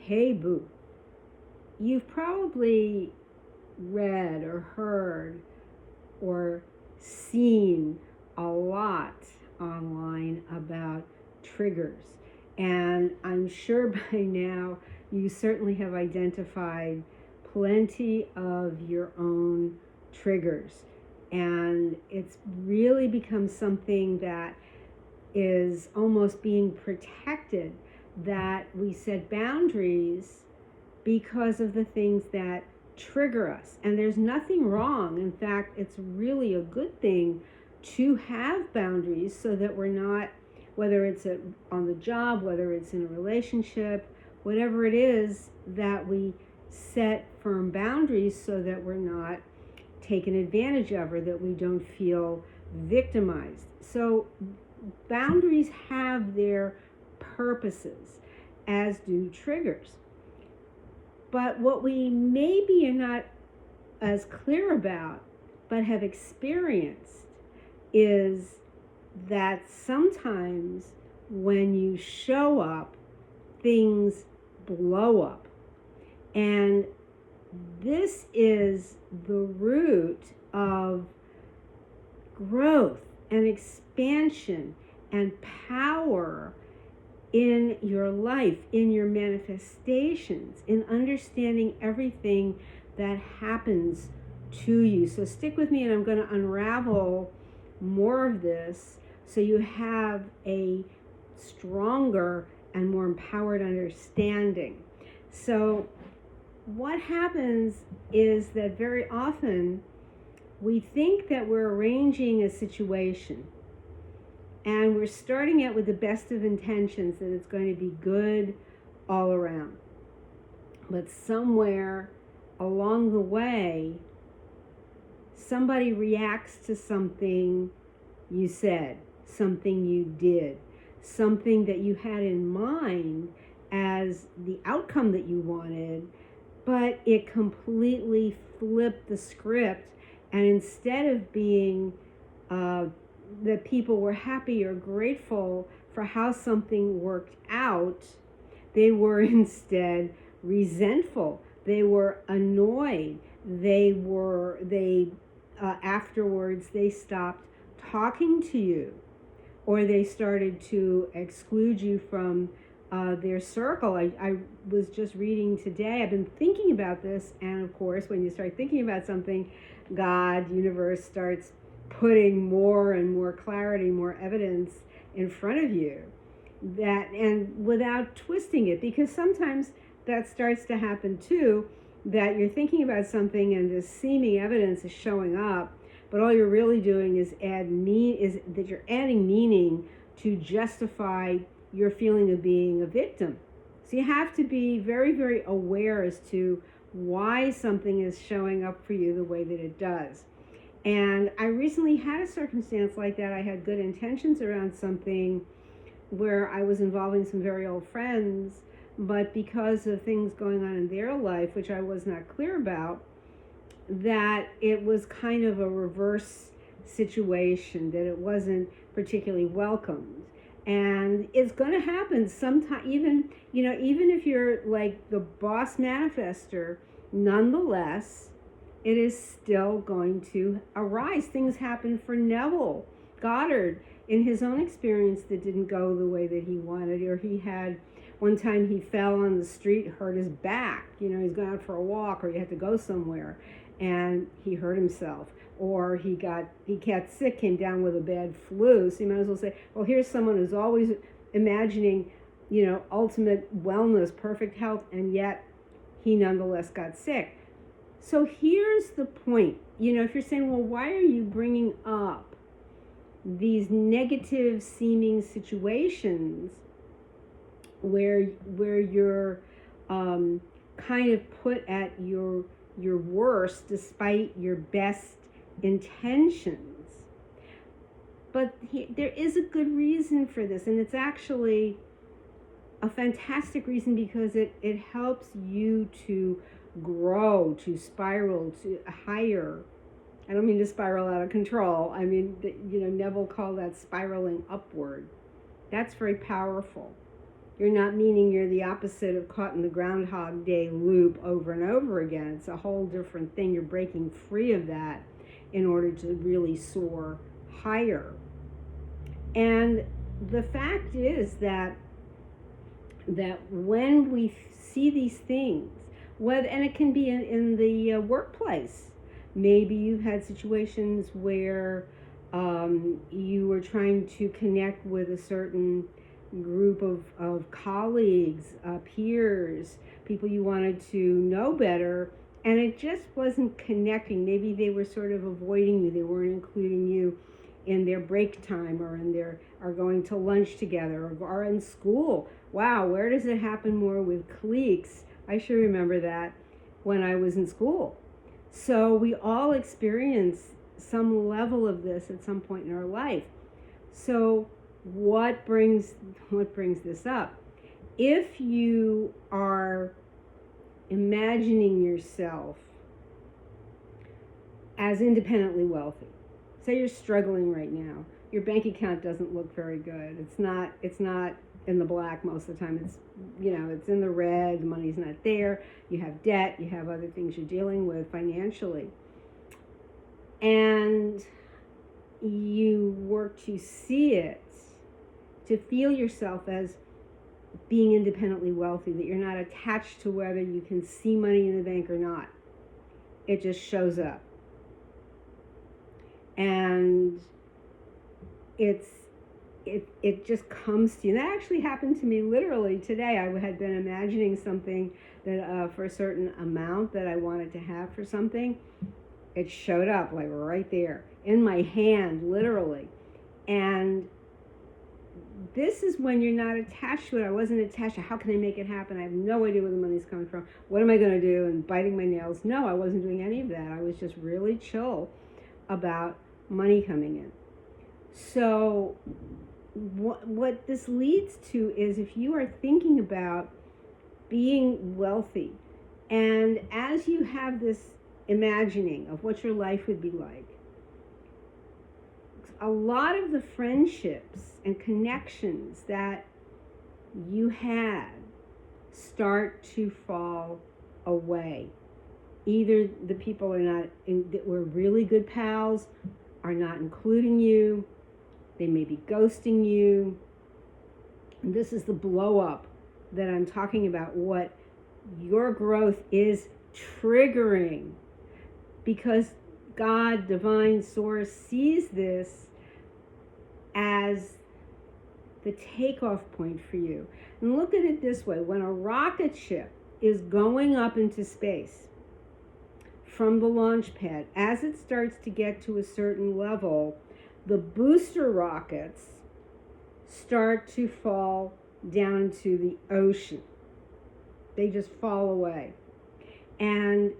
Hey, boo. You've probably read or heard or seen a lot online about triggers. And I'm sure by now you certainly have identified plenty of your own triggers. And it's really become something that is almost being protected, that we set boundaries because of the things that trigger us. And there's nothing wrong. In fact, it's really a good thing to have boundaries so that we're not, whether it's on the job, whether it's in a relationship, whatever it is, that we set firm boundaries so that we're not taken advantage of or that we don't feel victimized. So boundaries have their purposes, as do triggers. But what we maybe are not as clear about, but have experienced, is that sometimes when you show up, things blow up. And this is the root of growth and expansion and power in your life, in your manifestations, in understanding everything that happens to you. So stick with me, and I'm going to unravel more of this so you have a stronger and more empowered understanding. So what happens is that very often we think that we're arranging a situation and we're starting out with the best of intentions, that it's going to be good all around. But somewhere along the way, somebody reacts to something you said, something you did, something that you had in mind as the outcome that you wanted, but it completely flipped the script. And instead of being that people were happy or grateful for how something worked out, they were instead resentful. They were annoyed. Afterwards they stopped talking to you, or they started to exclude you from their circle. I was just reading today, I've been thinking about this, and of course when you start thinking about something, God, universe starts putting more and more clarity, more evidence in front of you, that, and without twisting it, because sometimes that starts to happen too, that you're thinking about something and the seeming evidence is showing up, but all you're really doing is that you're adding meaning to justify your feeling of being a victim. So you have to be very, very aware as to why something is showing up for you the way that it does. And I recently had a circumstance like that. I had good intentions around something where I was involving some very old friends, but because of things going on in their life, which I was not clear about, that it was kind of a reverse situation, that it wasn't particularly welcomed. And it's going to happen sometime, even if you're like the boss manifester, nonetheless, it is still going to arise. Things happen for Neville Goddard in his own experience that didn't go the way that he wanted, or he had one time he fell on the street, hurt his back. He's going out for a walk, or he had to go somewhere and he hurt himself, or he got sick, came down with a bad flu. So you might as well say, well, here's someone who's always imagining, ultimate wellness, perfect health, and yet he nonetheless got sick. So here's the point. If you're saying, well, why are you bringing up these negative seeming situations where you're kind of put at your worst despite your best intentions? But there is a good reason for this, and it's actually a fantastic reason, because it helps you to grow, to spiral to higher. I don't mean to spiral out of control. I mean, Neville called that spiraling upward. That's very powerful. You're not, meaning you're the opposite of caught in the Groundhog Day loop over and over again. It's a whole different thing. You're breaking free of that in order to really soar higher. And the fact is that when we see these things, and it can be in the workplace. Maybe you've had situations where you were trying to connect with a certain group of colleagues, peers, people you wanted to know better, and it just wasn't connecting. Maybe they were sort of avoiding you. They weren't including you in their break time, or going to lunch together, or in school. Wow, where does it happen more with cliques? I sure remember that when I was in school. So we all experience some level of this at some point in our life. So what brings this up? If you are imagining yourself as independently wealthy, say you're struggling right now, your bank account doesn't look very good. It's not in the black most of the time. It's it's in the red. The money's not there. You have debt. You have other things you're dealing with financially, and you work to see it, to feel yourself as being independently wealthy, that you're not attached to whether you can see money in the bank or not. It just shows up. And it just comes to you. And that actually happened to me literally today. I had been imagining something that for a certain amount that I wanted to have for something. It showed up like right there in my hand, literally. And this is when you're not attached to it. I wasn't attached to how can I make it happen? I have no idea where the money's coming from. What am I going to do? And biting my nails. No, I wasn't doing any of that. I was just really chill about money coming in. So what this leads to is, if you are thinking about being wealthy, and as you have this imagining of what your life would be like, a lot of the friendships and connections that you had start to fall away. Either the people that were really good pals are not including you. They may be ghosting you. And this is the blow up that I'm talking about, what your growth is triggering, because God, divine source, sees this as the takeoff point for you. And look at it this way. When a rocket ship is going up into space from the launch pad, as it starts to get to a certain level, the booster rockets start to fall down into the ocean. They just fall away. And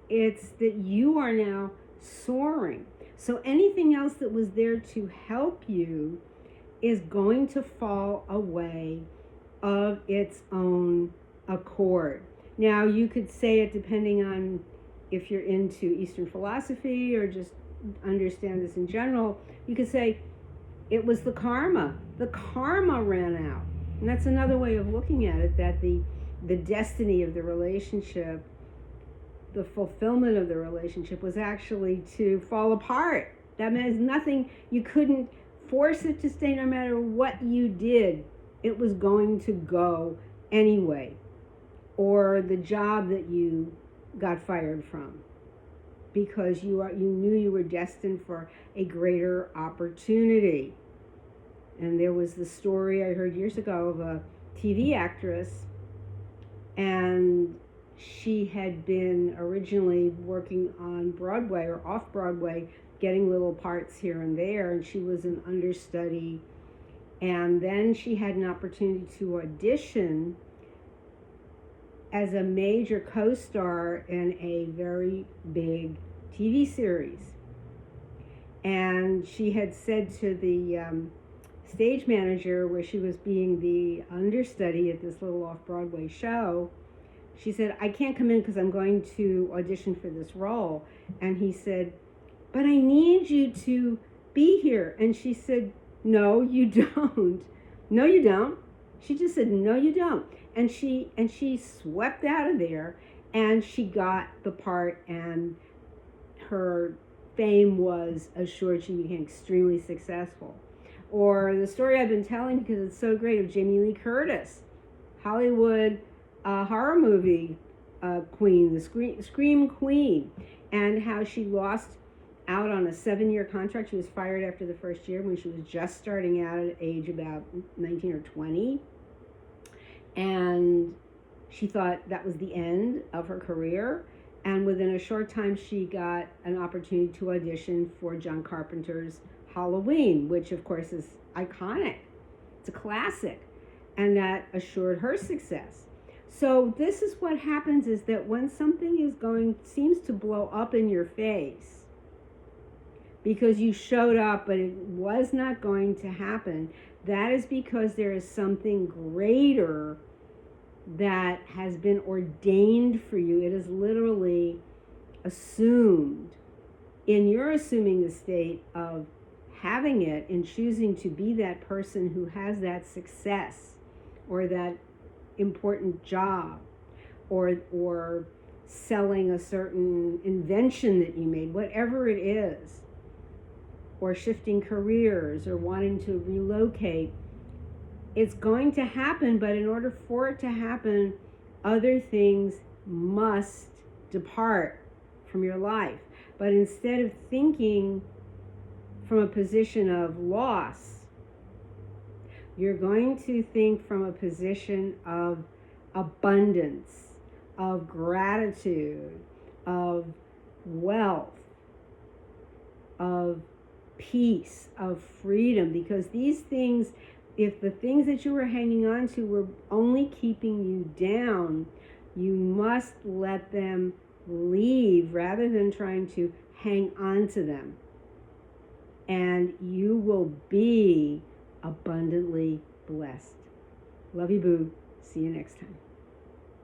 it's that you are now soaring. So anything else that was there to help you is going to fall away of its own accord. Now, you could say it depending on if you're into Eastern philosophy or just understand this in general. You could say it was the karma. The karma ran out. And that's another way of looking at it, that the destiny of the relationship, the fulfillment of the relationship, was actually to fall apart. That means nothing, you couldn't force it to stay no matter what you did. It was going to go anyway. Or the job that you got fired from, because you knew you were destined for a greater opportunity. And there was the story I heard years ago of a TV actress, and she had been originally working on Broadway or off Broadway, getting little parts here and there, and she was an understudy. And then she had an opportunity to audition as a major co-star in a very big TV series. And she had said to the stage manager, where she was being the understudy at this little off-Broadway show, she said, I can't come in because I'm going to audition for this role. And he said, but I need you to be here. And she said, no, you don't. No, you don't. She just said, no, you don't. And she swept out of there, and she got the part, and her fame was assured. She became extremely successful. Or the story I've been telling because it's so great of Jamie Lee Curtis, Hollywood horror movie queen, the Scream Queen, and how she lost out on a 7-year contract. She was fired after the first year when she was just starting out at age about 19 or 20. And she thought that was the end of her career. And within a short time, she got an opportunity to audition for John Carpenter's Halloween, which of course is iconic. It's a classic. And that assured her success. So this is what happens, is that when something seems to blow up in your face because you showed up but it was not going to happen, that is because there is something greater that has been ordained for you. It is literally assumed. And you're assuming the state of having it and choosing to be that person who has that success or that important job or selling a certain invention that you made, whatever it is, or shifting careers or wanting to relocate. It's going to happen, but in order for it to happen, other things must depart from your life. But instead of thinking from a position of loss, you're going to think from a position of abundance, of gratitude, of wealth, of peace, of freedom. Because these things, if the things that you were hanging on to were only keeping you down, you must let them leave rather than trying to hang on to them. And you will be abundantly blessed. Love you, boo. See you next time.